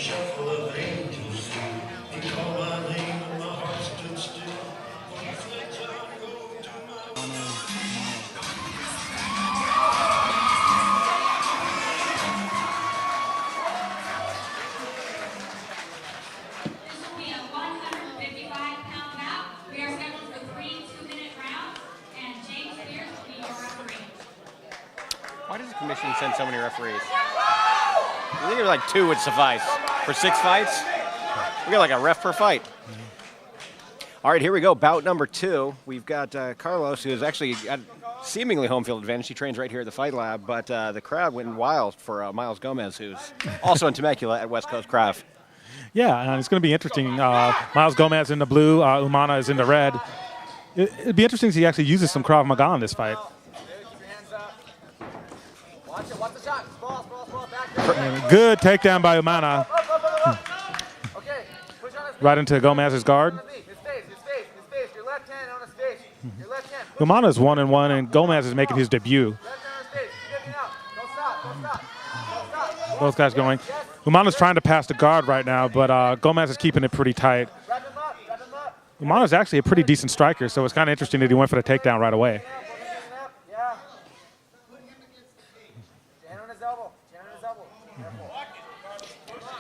shuffle of angels do. You call my name and my heart stood still. Why does the commission send so many referees? I think like 2 would suffice. For 6 fights, we got like a ref per fight. All right, here we go. Bout number 2. We've got Carlos, who is actually got seemingly home field advantage. He trains right here at the Fight Lab, but the crowd went wild for Myles Gomez, who's also in Temecula at West Coast Craft. Yeah, it's going to be interesting. Myles Gomez in the blue, Umana is in the red. It'd be interesting if he actually uses some Krav Maga in this fight. Good takedown by Umana. Right into Gomez's guard. Umana is 1-1, and Gomez is making his debut. Both guys going. Umana's trying to pass the guard right now, but Gomez is keeping it pretty tight. Umana's actually a pretty decent striker, so it's kind of interesting that he went for the takedown right away.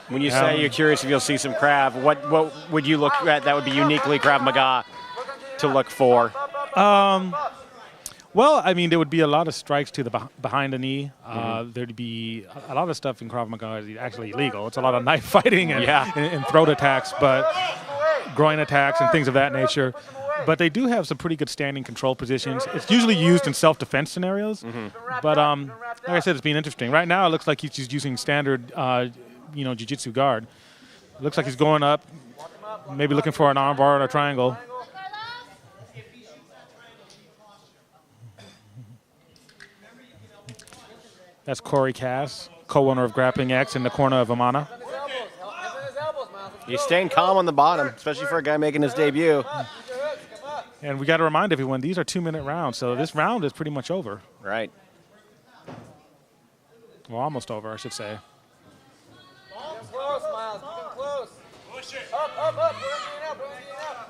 When you say you're curious if you'll see some Krav, what would you look at that would be uniquely Krav Maga to look for? Well, I mean, there would be a lot of strikes to the behind the knee. There'd be a lot of stuff in Krav Maga is actually illegal. It's a lot of knife fighting and throat attacks, but groin attacks and things of that nature. But they do have some pretty good standing control positions. It's usually used in self-defense scenarios. But like I said, it's been interesting. Right now, it looks like he's just using standard jiu-jitsu guard. Looks like he's going up, maybe looking for an arm bar or a triangle. That's Corey Cass, co-owner of Grappling X in the corner of Umana. He's staying calm on the bottom, especially for a guy making his debut. And we got to remind everyone, these are 2-minute rounds, so this round is pretty much over. Right. Well, almost over, I should say. Close, Myles. Keep him close. Up.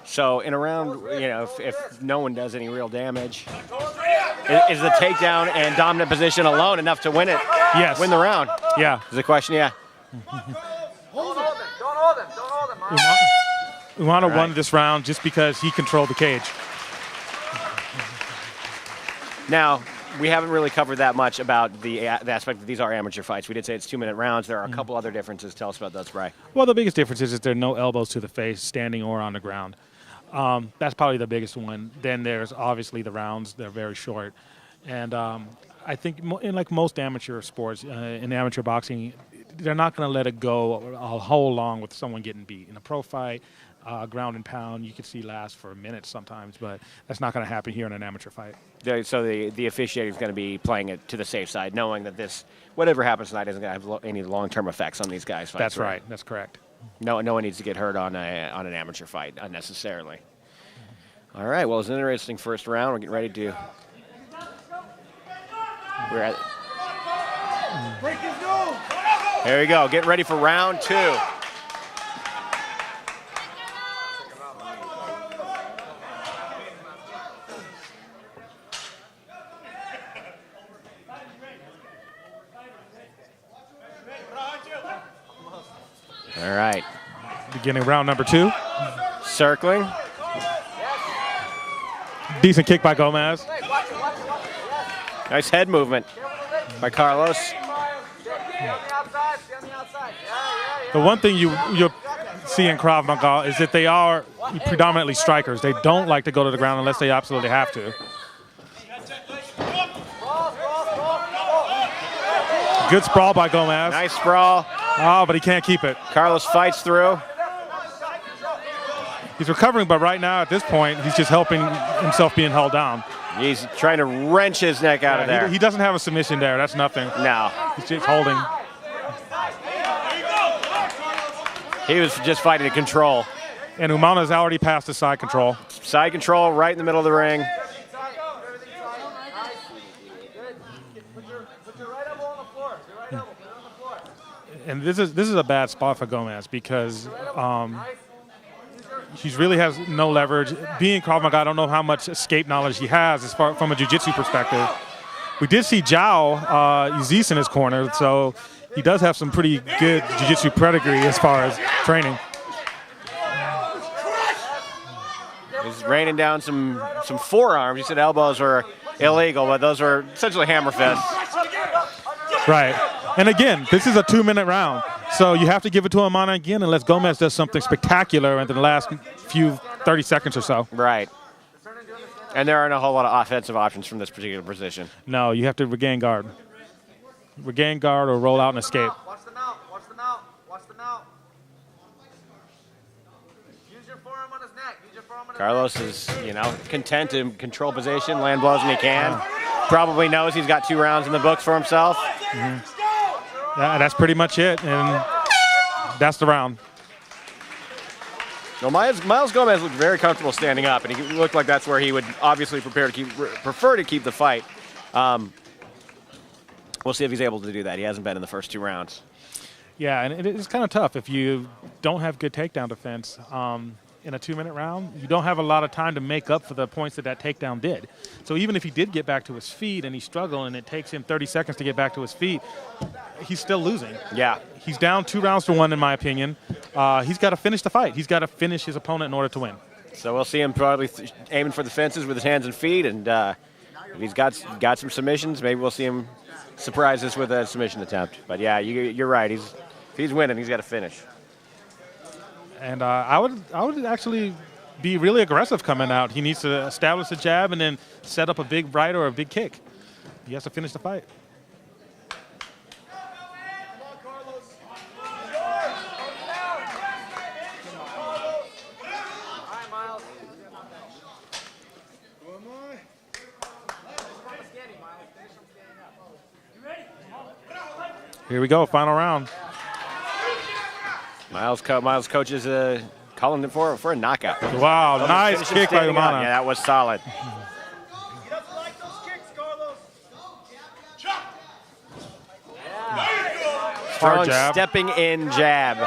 So in a round, if no one does any real damage, is the takedown and dominant position alone enough to win it? Yes. Win the round? Yeah. Is the question? Yeah. Don't hold him, Myles. Umana won this round just because he controlled the cage. Now, we haven't really covered that much about the aspect that these are amateur fights. We did say it's 2-minute rounds. There are a couple other differences. Tell us about those, Bry. Well, the biggest difference is that there are no elbows to the face, standing or on the ground. That's probably the biggest one. Then there's obviously the rounds. They're very short. And I think in like most amateur sports, in amateur boxing, they're not going to let it go a whole long with someone getting beat. In a pro fight, ground and pound, you could see last for minutes sometimes, but that's not going to happen here in an amateur fight. So the officiator is going to be playing it to the safe side, knowing that this, whatever happens tonight, isn't going to have any long-term effects on these guys' fights. That's right. That's correct. No one needs to get hurt on an amateur fight unnecessarily. All right. Well, it's an interesting first round. We're getting ready to. Here we go. Getting ready for round 2. All right. Beginning round number 2. Circling. Decent kick by Gomez. Nice head movement by Carlos. The one thing you'll see in Krav Maga is that they are predominantly strikers. They don't like to go to the ground unless they absolutely have to. Good sprawl by Gomez. Nice sprawl. Oh, but he can't keep it. Carlos fights through. He's recovering, but right now at this point, he's just helping himself being held down. He's trying to wrench his neck out of there. He doesn't have a submission there. That's nothing. No. He's just holding. He was just fighting to control. And Umana's already passed the side control. Side control right in the middle of the ring. Put your right elbow on the floor. Your right elbow, put it on the floor. And this is a bad spot for Gomez because he really has no leverage. Being Krav Maga, I don't know how much escape knowledge he has as far from a jiu-jitsu perspective. We did see Zhao Uzis in his corner, so he does have some pretty good jiu-jitsu pedigree as far as training. He's raining down some forearms. You said elbows were illegal, but those were essentially hammer fists. Right. And again, this is a 2-minute round. So you have to give it to Umana again unless Gomez does something spectacular in the last few 30 seconds or so. Right. And there aren't a whole lot of offensive options from this particular position. No, you have to regain guard. Regain guard or roll out and escape. Watch the mount. Watch the mount. Watch the mount. Use your forearm on his neck. Use your forearm on his Carlos neck. is, content to control position, land blows when he can. Probably knows he's got 2 rounds in the books for himself. Yeah, that's pretty much it, and that's the round. No, Myles Gomez looked very comfortable standing up, and he looked like that's where he would obviously prefer to keep the fight. We'll see if he's able to do that. He hasn't been in the first 2 rounds. Yeah, and it's kind of tough if you don't have good takedown defense. In a 2-minute round, you don't have a lot of time to make up for the points that takedown did. So even if he did get back to his feet and he's struggling and it takes him 30 seconds to get back to his feet, he's still losing. Yeah. He's down 2 rounds to 1 in my opinion. He's got to finish the fight. He's got to finish his opponent in order to win. So we'll see him probably aiming for the fences with his hands and feet, and if he's got some submissions, maybe we'll see him surprise us with a submission attempt. But yeah, you're right. If he's winning, he's got to finish. And I would actually be really aggressive coming out. He needs to establish a jab and then set up a big right or a big kick. He has to finish the fight. Here we go, final round. Myles coaches calling it for a knockout. Wow, nice kick by Umana. Yeah, that was solid. He doesn't like those kicks, Carlos. Strong jab. stepping in jab.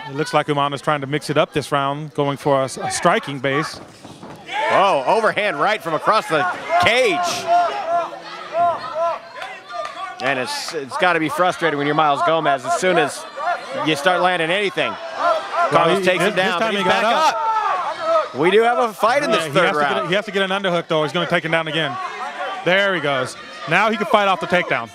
It looks like Umana's trying to mix it up this round, going for a striking base. Oh, overhand right from across the cage. And it's got to be frustrating when you're Myles Gomez as soon as you start landing anything. Carlos takes him down, but he's back up. We do have a fight in this third round. He has to get an underhook, though. He's going to take him down again. There he goes. Now he can fight off the takedown.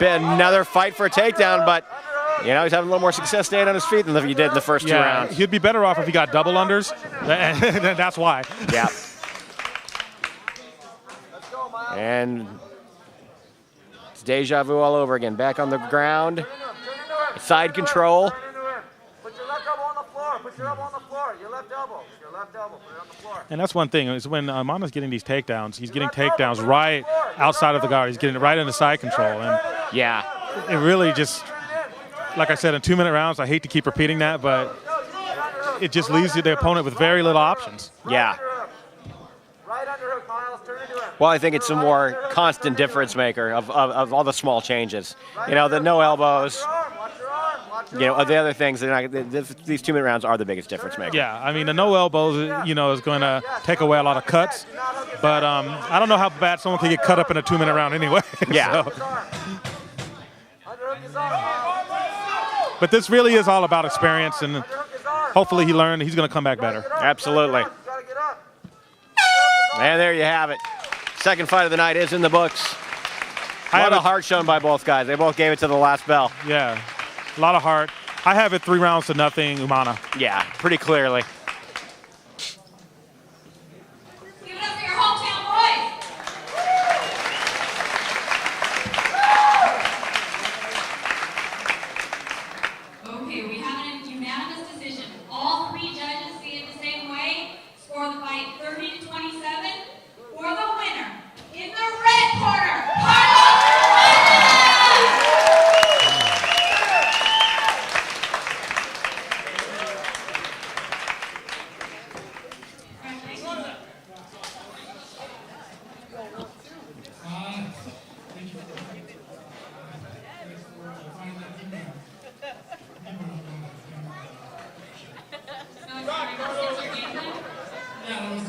Another fight for a takedown, but he's having a little more success staying on his feet than he did in the first 2 rounds. He'd be better off if he got double unders. That's why. Yeah. And it's deja vu all over again. Back on the ground. Side control. Put your left elbow on the floor. Put your elbow on the floor. Your left elbow. Your left elbow. Put it on the floor. And that's one thing, is when Umana's getting these takedowns, he's getting takedowns right outside of the guard. He's getting it right into side control. And yeah. It really just, like I said, in 2-minute rounds, I hate to keep repeating that, but it just leaves the opponent with very little options. Yeah. Right underhook, Myles. Turn into him. Well, I think it's a more constant difference maker of all the small changes. The no elbows. The other things, these 2-minute rounds are the biggest difference maker. Yeah, I mean, the no elbows, is going to take away a lot of cuts. But I don't know how bad someone can get cut up in a 2-minute round anyway. Yeah. But this really is all about experience, and hopefully he learned he's going to come back better. Absolutely. And there you have it. Second fight of the night is in the books. A lot of heart shown by both guys. They both gave it to the last bell. Yeah, a lot of heart. I have it 3 rounds to nothing, Umana. Yeah, pretty clearly. Give it up for your hometown boys. Okay, we have a unanimous decision. All 3 judges see it the same way. Score the fight 30-27 for the winner. In the red corner, Carlos Umana! Yeah, let me